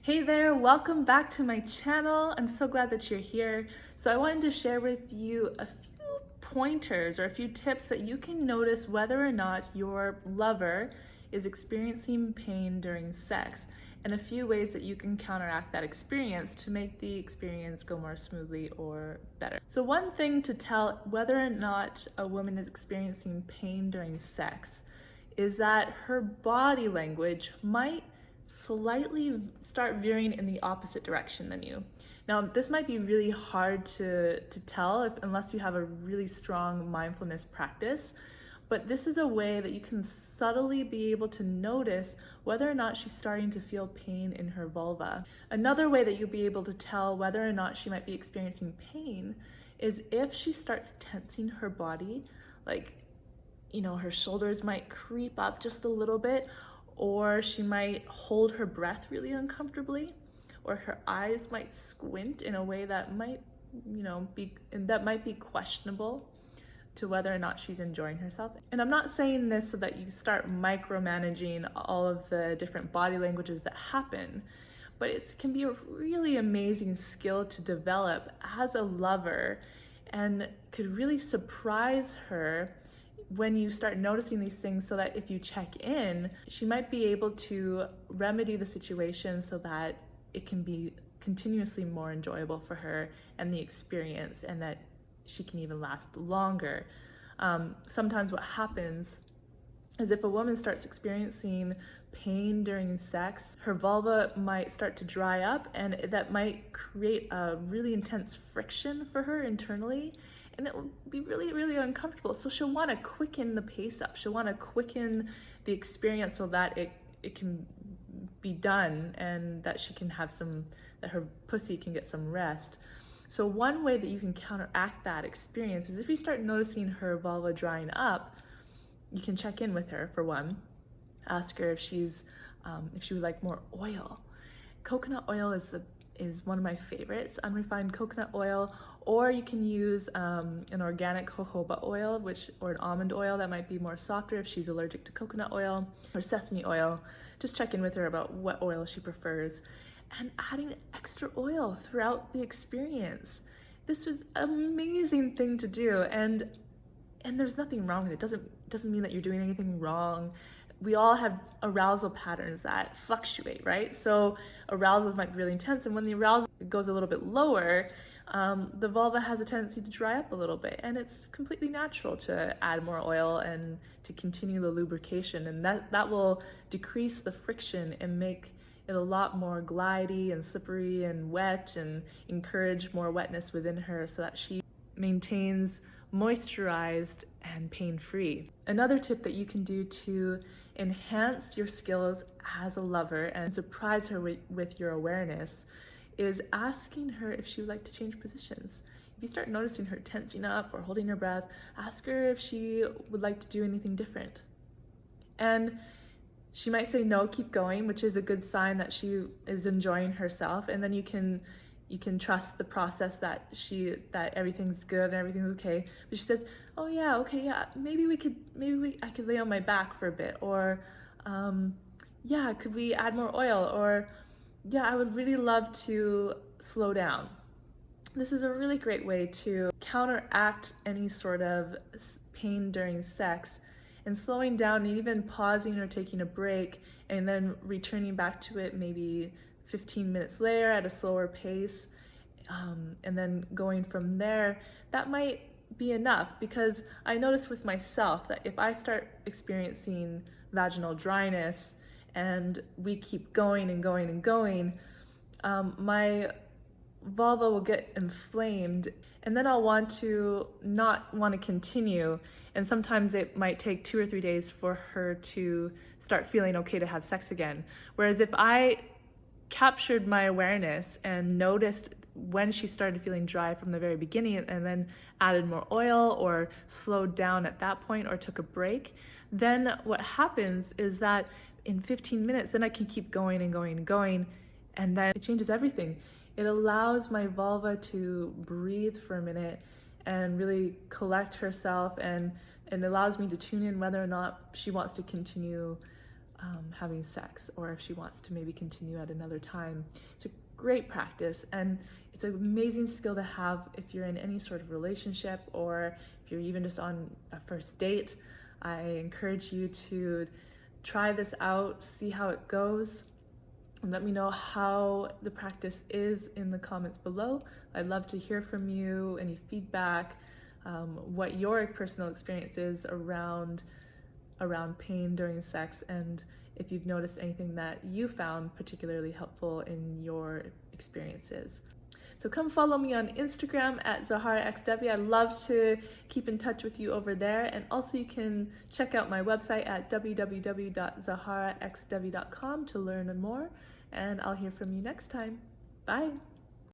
Hey there, welcome back to my channel. I'm so glad that you're here. So I wanted to share with you a few pointers or a few tips that you can notice whether or not your lover is experiencing pain during sex, and a few ways that you can counteract that experience to make the experience go more smoothly or better. So one thing to tell whether or not a woman is experiencing pain during sex is that her body language might slightly start veering in the opposite direction than you. Now, this might be really hard to tell unless you have a really strong mindfulness practice, but this is a way that you can subtly be able to notice whether or not she's starting to feel pain in her vulva. Another way that you'll be able to tell whether or not she might be experiencing pain is if she starts tensing her body, like, her shoulders might creep up just a little bit, or she might hold her breath really uncomfortably, or her eyes might squint in a way that might, be questionable to whether or not she's enjoying herself. And I'm not saying this so that you start micromanaging all of the different body languages that happen, but it can be a really amazing skill to develop as a lover and could really surprise her when you start noticing these things, so that if you check in, she might be able to remedy the situation so that it can be continuously more enjoyable for her and the experience, and that she can even last longer. Sometimes what happens is if a woman starts experiencing pain during sex, her vulva might start to dry up, and that might create a really intense friction for her internally, and it will be really, really uncomfortable. So she'll want to quicken the pace up. She'll want to quicken the experience so that it can be done, and that she can have that her pussy can get some rest. So one way that you can counteract that experience is if you start noticing her vulva drying up, you can check in with her for one. Ask her if she would like more oil. Coconut oil is one of my favorites, unrefined coconut oil, or you can use an organic jojoba oil, or an almond oil that might be more softer if she's allergic to coconut oil, or sesame oil. Just check in with her about what oil she prefers, and adding extra oil throughout the experience. This is an amazing thing to do, and there's nothing wrong with it. Doesn't mean that you're doing anything wrong. We all have arousal patterns that fluctuate, right? So arousals might be really intense, and when the arousal goes a little bit lower, the vulva has a tendency to dry up a little bit, and it's completely natural to add more oil and to continue the lubrication, and that will decrease the friction and make it a lot more glidey and slippery and wet, and encourage more wetness within her so that she maintains moisturized and pain-free. Another tip that you can do to enhance your skills as a lover and surprise her with your awareness is asking her if she would like to change positions. If you start noticing her tensing up or holding her breath, ask her if she would like to do anything different. And she might say no, keep going, which is a good sign that she is enjoying herself, and then you can trust the process that everything's good and everything's okay. But she says, oh yeah, okay, yeah, I could lay on my back for a bit, or yeah, could we add more oil, or yeah, I would really love to slow down. This is a really great way to counteract any sort of pain during sex, and slowing down and even pausing or taking a break and then returning back to it maybe 15 minutes later at a slower pace, and then going from there. That might be enough, because I notice with myself that if I start experiencing vaginal dryness and we keep going and going and going, my vulva will get inflamed, and then I'll not want to continue, and sometimes it might take 2 or 3 days for her to start feeling okay to have sex again. Whereas if I captured my awareness and noticed when she started feeling dry from the very beginning, and then added more oil or slowed down at that point or took a break, then what happens is that in 15 minutes, then I can keep going and going and going, and then it changes everything. It allows my vulva to breathe for a minute and really collect herself, and allows me to tune in whether or not she wants to continue having sex, or if she wants to maybe continue at another time. It's a great practice, and it's an amazing skill to have if you're in any sort of relationship, or if you're even just on a first date. I encourage you to try this out, see how it goes, and let me know how the practice is in the comments below. I'd love to hear from you, any feedback, what your personal experience is around pain during sex, and if you've noticed anything that you found particularly helpful in your experiences. So come follow me on Instagram at ZaharaXDevi. I'd love to keep in touch with you over there. And also you can check out my website at www.zaharaxdevi.com to learn more. And I'll hear from you next time. Bye.